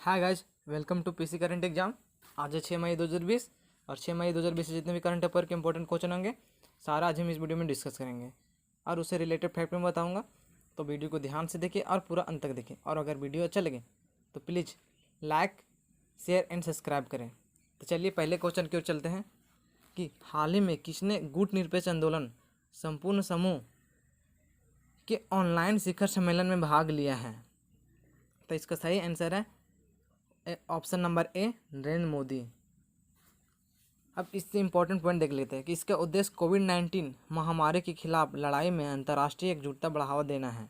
Hi guys, welcome to PC current exam. आज है 6 मई 2020 और 6 मई 2020 से जितने भी करंट अफेयर के इंपॉर्टेंट क्वेश्चन होंगे सारा आज हम इस वीडियो में डिस्कस करेंगे और उससे रिलेटेड फैक्ट में बताऊंगा। तो वीडियो को ध्यान से देखिए और पूरा अंत तक देखिए, और अगर वीडियो अच्छा लगे तो please like, share and subscribe करें। तो चलिए पहले क्वेश्चन की ओर चलते हैं कि हाल ही में किसने गुट निरपेक्ष आंदोलन संपूर्ण समूह के ऑनलाइन शिखर सम्मेलन में भाग लिया है। तो इसका सही आंसर है option number A, Narendra Modi. अब इससे इंपॉर्टेंट पॉइंट देख लेते हैं कि इसका उद्देश्य कोविड-19 महामारी के खिलाफ लड़ाई में अंतर्राष्ट्रीय एकजुटता बढ़ावा देना है।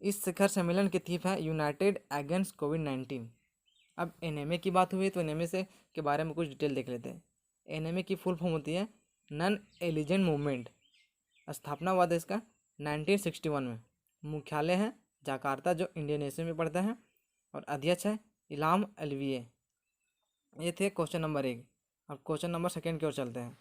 इस शिखर सम्मेलन की थीम है यूनाइटेड अगेंस्ट कोविड-19। अब एनएमए की बात हुई तो एनएमए से के बारे में कुछ डिटेल देख लेते हैं। एनएमए की फुल फॉर्म होती है नॉन एलिजेंट मूवमेंट। स्थापना हुआ था इसका 1961 में। मुख्यालय है जकार्ता जो इंडोनेशिया में पड़ता है और अध्यक्ष है इलाम अलविये। ये थे क्वेश्चन नंबर 1। अब क्वेश्चन नंबर 2 की ओर चलते हैं।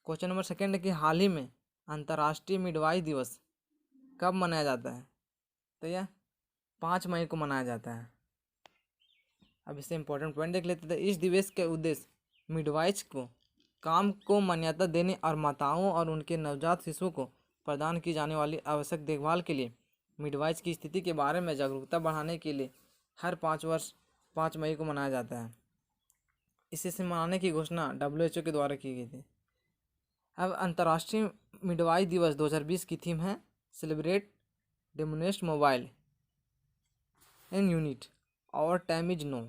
क्वेश्चन नंबर 2 है कि हाल ही में अंतर्राष्ट्रीय मिडवाइफ दिवस कब मनाया जाता है। तो यह 5 मई को मनाया जाता है। अब इससे इंपॉर्टेंट पॉइंट देख लेते थे। इस दिवस के उद्देश्य मिडवाइफ को काम को मान्यता देने और माताओं और उनके नवजात शिशुओं को प्रदान की जाने वाली आवश्यक देखभाल के लिए मिडवाइफ की स्थिति के बारे में जागरूकता बढ़ाने के लिए हर 5 मई को मनाया जाता है। इसे मनाने की घोषणा WHO के द्वारा की गई थी। अब अंतर्राष्ट्रीय मिडवाइफ दिवस 2020 की थीम है सेलिब्रेट डेमोनेस्ट मोबाइल इन यूनिट और टाइम इज नो।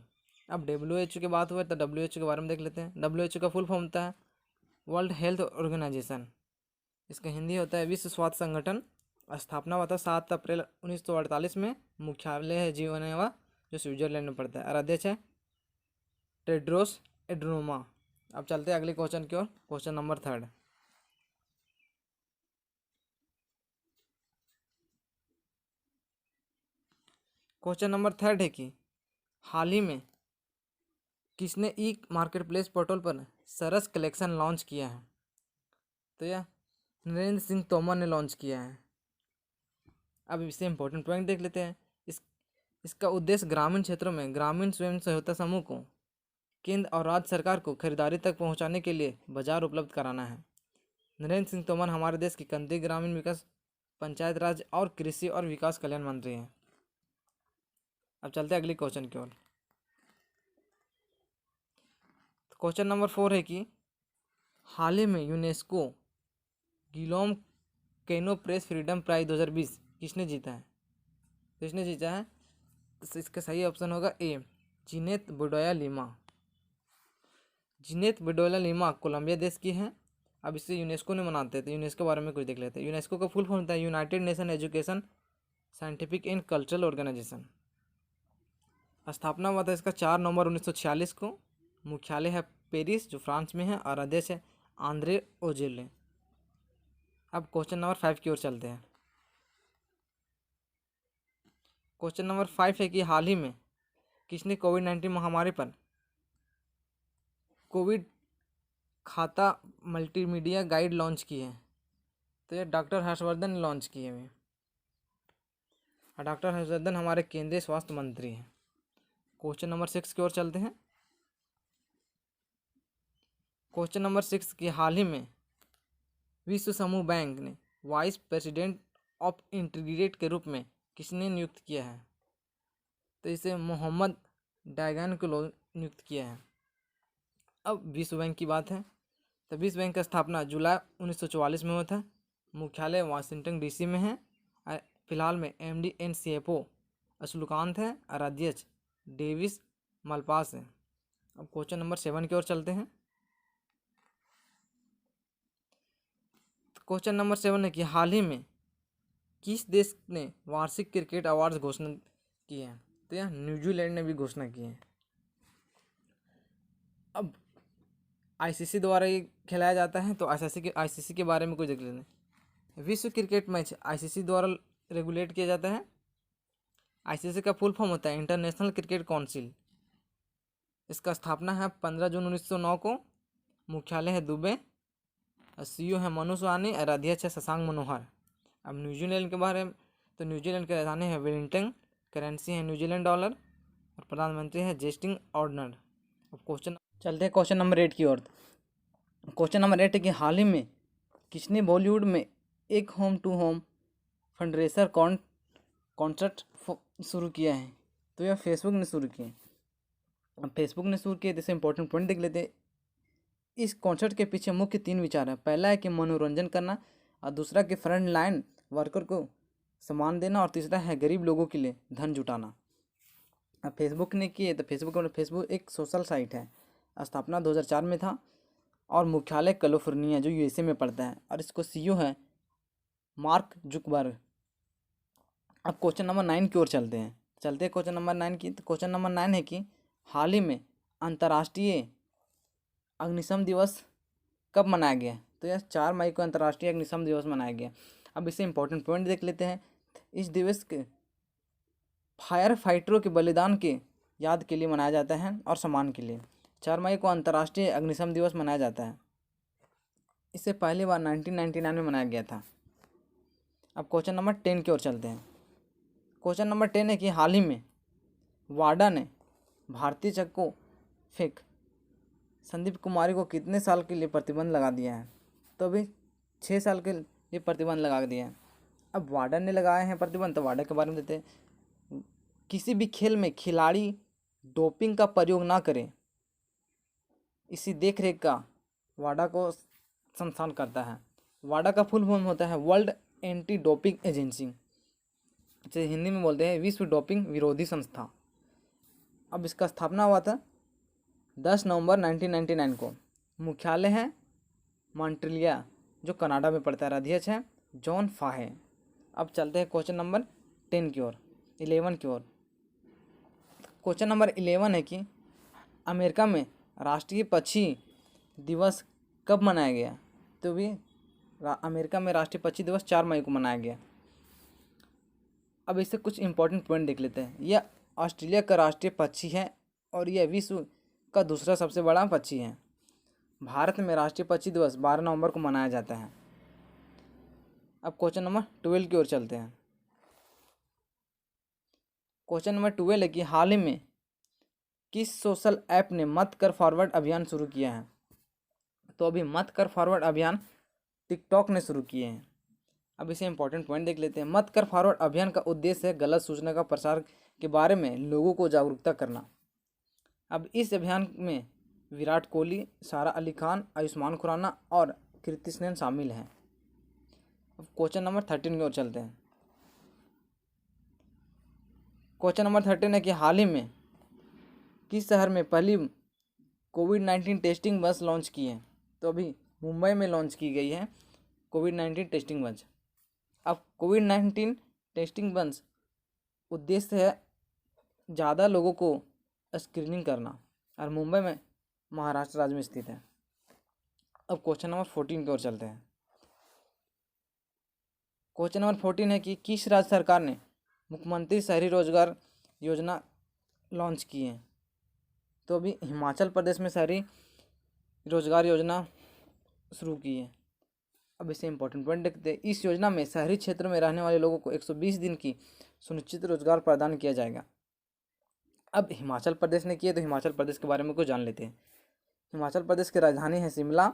अब WHO की बात हुई तो WHO के बारे में देख लेते हैं। WHO का फुल फॉर्म होता है वर्ल्ड हेल्थ ऑर्गेनाइजेशन। इसका हिंदी होता है विश्व स्वास्थ्य संगठन। स्थापना हुआ था 7 अप्रैल 1948 में। मुख्यालय है जिनेवा जो स्विट्जरलैंड में पड़ता है और अध्यक्ष है टेड्रोस एड्नोमा। अब चलते हैं अगले क्वेश्चन की ओर। Question number 3। क्वेश्चन नंबर 3 है कि हाल ही में किसने ई मार्केट प्लेस पोर्टल पर सरस कलेक्शन लॉन्च किया है। तो यह नरेंद्र सिंह तोमर ने लॉन्च किया है। अब इससे इंपॉर्टेंट पॉइंट देख लेते हैं। इसका उद्देश्य ग्रामीण क्षेत्रों में ग्रामीण स्वयं सहायता समूह को केंद्र और राज्य सरकार को खरीदारी तक पहुंचाने के लिए बाजार उपलब्ध कराना है। नरेंद्र सिंह तोमर हमारे देश के केंद्रीय ग्रामीण विकास, पंचायत राज और कृषि और विकास कल्याण मंत्री हैं। अब चलते हैं अगले क्वेश्चन की ओर। क्वेश्चन नंबर 4 है कि हाल ही में UNESCO Guillermo Cano press freedom prize 2020 किसने जीता है। तो इसने जीता है, इसका सही ऑप्शन होगा ए, जीनेत बेडोया लिमा। जीनेत बेडोया लिमा कोलंबिया देश की है। अब इसे यूनेस्को ने मनाते हैं तो यूनेस्को के बारे में कुछ देख लेते हैं। यूनेस्को का फुल फॉर्म होता है United Nation Education Scientific and Cultural Organisation. स्थापना हुआ था इसका 4 नवंबर 1946 को। मुख्यालय है पेरिस जो फ्रांस में है और अध्यक्ष है आंद्रे ओजेले। अब क्वेश्चन नंबर 5 की ओर चलते हैं। क्वेश्चन नंबर 5 है कि हाल ही में किसने कोविड-19 महामारी पर कोविड खाता मल्टीमीडिया गाइड लॉन्च की है। तो ये डॉक्टर हर्षवर्धन ने लॉन्च की है। और डॉक्टर हर्षवर्धन हमारे केंद्रीय स्वास्थ्य मंत्री हैं। क्वेश्चन नंबर 6 की ओर चलते हैं। क्वेश्चन नंबर 6 की हाल ही में विश्व समूह बैंक ने वाइस प्रेसिडेंट ऑफ इंटीग्रेट के रूप में किसने नियुक्त किया है। तो इसे मोहम्मद डैगन को नियुक्त किया है। अब विश्व बैंक की बात है तो विश्व बैंक का स्थापना जुलाई 1944 में हुआ था। मुख्यालय वाशिंगटन DC में है। फिलहाल में MD and CFO अशुलकांत है और अध्यक्ष डेविस मलपास है। अब क्वेश्चन नंबर 7 की ओर चलते हैं। क्वेश्चन नंबर 7 है कि हाल ही में किस देश ने वार्षिक क्रिकेट अवार्ड्स घोषणा की है। तो यह न्यूजीलैंड ने भी घोषणा की है। अब ICC द्वारा ये खिलाया जाता है तो ICC के बारे में कुछ देख लेते हैं। विश्व क्रिकेट मैच ICC द्वारा रेगुलेट किया जाता है। ICC का फुल फॉर्म होता है इंटरनेशनल क्रिकेट काउंसिल। इसका स्थापना है 15 जून 1909 को। मुख्यालय है दुबई CEO है मनु सोहानी और अध्यक्ष है शशांक मनोहर। अब न्यूजीलैंड के बारे में, तो न्यूजीलैंड की राजधानी है वेलिंगटन, करेंसी है न्यूजीलैंड डॉलर और प्रधानमंत्री है जेस्टिन ऑर्डनर। अब क्वेश्चन चलते हैं क्वेश्चन नंबर 8 की ओर। क्वेश्चन नंबर 8 है कि हाल ही में किसने बॉलीवुड में एक होम टू होम फंडरेसर कॉन्सर्ट शुरू किया है? तो यह फेसबुक ने शुरू किया है। अब फेसबुक ने शुरू किया, जैसे इंपॉर्टेंट पॉइंट देख लेते हैं। इस कॉन्सर्ट के पीछे मुख्य 3 विचार है। पहला है कि मनोरंजन करना, और दूसरा कि फ्रंट लाइन वर्कर को सम्मान देना, और तीसरा है गरीब लोगों के लिए धन जुटाना। अब फेसबुक ने किए, तो फेसबुक एक सोशल साइट है। स्थापना 2004 में था और मुख्यालय कैलिफोर्निया जो USA में पड़ता है, और इसको CEO है मार्क जुकबर्ग। अब क्वेश्चन नंबर 9 की ओर चलते हैं क्वेश्चन नंबर 9 की। तो क्वेश्चन नंबर 9 है कि हाल ही में अंतर्राष्ट्रीय अग्निशम दिवस कब मनाया गया? तो यह 4 मई को अंतर्राष्ट्रीय अग्निशम दिवस मनाया गया। अब इससे इंपॉर्टेंट पॉइंट देख लेते हैं। इस दिवस के फायर फाइटरों के बलिदान के याद के लिए मनाया जाता है और सम्मान के लिए। 4 मई को अंतर्राष्ट्रीय अग्निशम दिवस मनाया जाता है। इससे पहली बार 1999 में मनाया गया था। अब क्वेश्चन नंबर 10 की ओर चलते हैं। क्वेश्चन नंबर 10 है कि हाल ही में वाडा ने भारतीय चक्को फेंक संदीप कुमारी को कितने साल के लिए प्रतिबंध लगा दिया है? तो अभी 6 साल के लिए प्रतिबंध लगा दिया है। अब वाडा ने लगाए हैं प्रतिबंध, तो वाडा के बारे में देते हैं। किसी भी खेल में खिलाड़ी डोपिंग का प्रयोग ना करें, इसी देख रेख का वाडा को संस्थान करता है। वाडा का फुल फॉर्म होता है वर्ल्ड एंटी डोपिंग एजेंसी, जिसे हिंदी में बोलते हैं विश्व डोपिंग विरोधी संस्था। अब इसका स्थापना हुआ था 10 नवंबर 1999 को। मुख्यालय है मॉन्ट्रियल जो कनाडा में पड़ता है। अध्यक्ष है जॉन फाहे। अब चलते हैं क्वेश्चन नंबर 10 की ओर, 11 की ओर। क्वेश्चन नंबर 11 है कि अमेरिका में राष्ट्रीय पक्षी दिवस कब मनाया गया? तो भी अमेरिका में राष्ट्रीय पक्षी दिवस 4 मई को मनाया गया। अब इससे कुछ इंपॉर्टेंट पॉइंट देख लेते हैं। यह ऑस्ट्रेलिया का राष्ट्रीय पक्षी है और यह विश्व का दूसरा सबसे बड़ा पक्षी है। भारत में राष्ट्रीय पक्षी दिवस 12 नवंबर को मनाया जाता है। अब क्वेश्चन नंबर 12 की ओर चलते हैं। क्वेश्चन नंबर 12 है कि हाल ही में किस सोशल ऐप ने मत कर फॉरवर्ड अभियान शुरू किया है? तो अभी मत कर फॉरवर्ड अभियान टिकटॉक ने शुरू किए हैं। अब इसे इंपॉर्टेंट पॉइंट देख लेते हैं। मत कर फॉरवर्ड अभियान का उद्देश्य है गलत सूचना का प्रसार के बारे में लोगों को जागरूकता करना। अब इस अभियान में विराट कोहली, सारा अली खान, आयुष्मान खुराना और कृति सेनन शामिल हैं। अब क्वेश्चन नंबर 13 की ओर चलते हैं। क्वेश्चन नंबर 13 है कि हाल ही में किस शहर में पहली कोविड-19 टेस्टिंग बस लॉन्च की है? तो अभी मुंबई में लॉन्च की गई है कोविड-19 टेस्टिंग बस। अब कोविड-19 टेस्टिंग बस उद्देश्य है ज़्यादा लोगों को स्क्रीनिंग करना, और मुंबई में महाराष्ट्र राज्य में स्थित है। अब क्वेश्चन नंबर 14 की ओर चलते हैं। क्वेश्चन नंबर 14 है कि किस राज्य सरकार ने मुख्यमंत्री शहरी रोजगार योजना लॉन्च की है? तो अभी हिमाचल प्रदेश में शहरी रोजगार योजना शुरू की है। अब इसे इंपॉर्टेंट पॉइंट देखते हैं। इस योजना में शहरी क्षेत्र में रहने वाले लोगों को 120 दिन की सुनिश्चित रोजगार प्रदान किया जाएगा। अब हिमाचल प्रदेश ने किए, तो हिमाचल प्रदेश के बारे में कुछ जान लेते हैं। हिमाचल प्रदेश की राजधानी है शिमला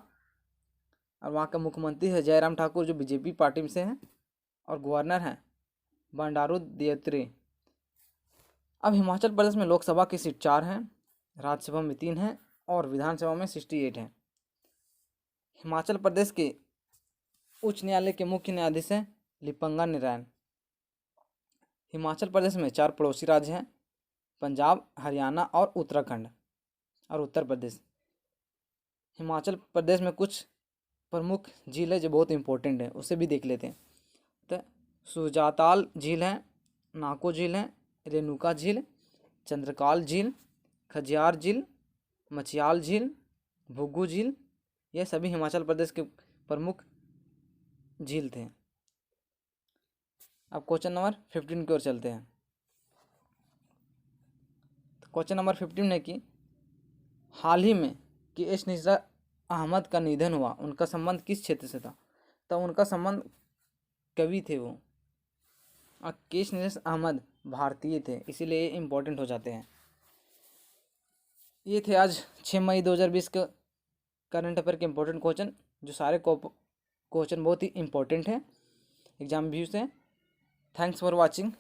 और वहाँ का मुख्यमंत्री है जयराम ठाकुर जो बीजेपी पार्टी से हैं, और गवर्नर हैं बंडारू दत्तात्रेय। अब हिमाचल प्रदेश में लोकसभा की सीट 4 हैं, राज्यसभा में 3 हैं और विधानसभा में 68 हैं। हिमाचल प्रदेश के उच्च न्यायालय के मुख्य न्यायाधीश हैं लिपंगा नारायण। हिमाचल प्रदेश में 4 पड़ोसी राज्य हैं, पंजाब, हरियाणा और उत्तराखंड और उत्तर प्रदेश। हिमाचल प्रदेश में कुछ प्रमुख झील है जो बहुत इंपॉर्टेंट है, उसे भी देख लेते हैं। तो सुजाताल झील है, नाको झील है, रेणुका झील, चंद्रकाल झील, खजियार झील, मचियाल झील, भुग्गू झील, ये सभी हिमाचल प्रदेश के प्रमुख झील थे। अब क्वेश्चन नंबर 15 की ओर चलते हैं। तो क्वेश्चन नंबर 15 है कि हाल ही में KS अहमद का निधन हुआ, उनका संबंध किस क्षेत्र से था? तो उनका संबंध कवि थे वो। और केश नरेश अहमद भारतीय थे, इसीलिए ये इम्पोर्टेंट हो जाते हैं। ये थे आज 6 मई 2020 का करंट अफेयर के इम्पोर्टेंट क्वेश्चन, जो सारे क्वेश्चन बहुत ही इम्पोर्टेंट हैं, एग्जाम व्यू से। Thanks for watching.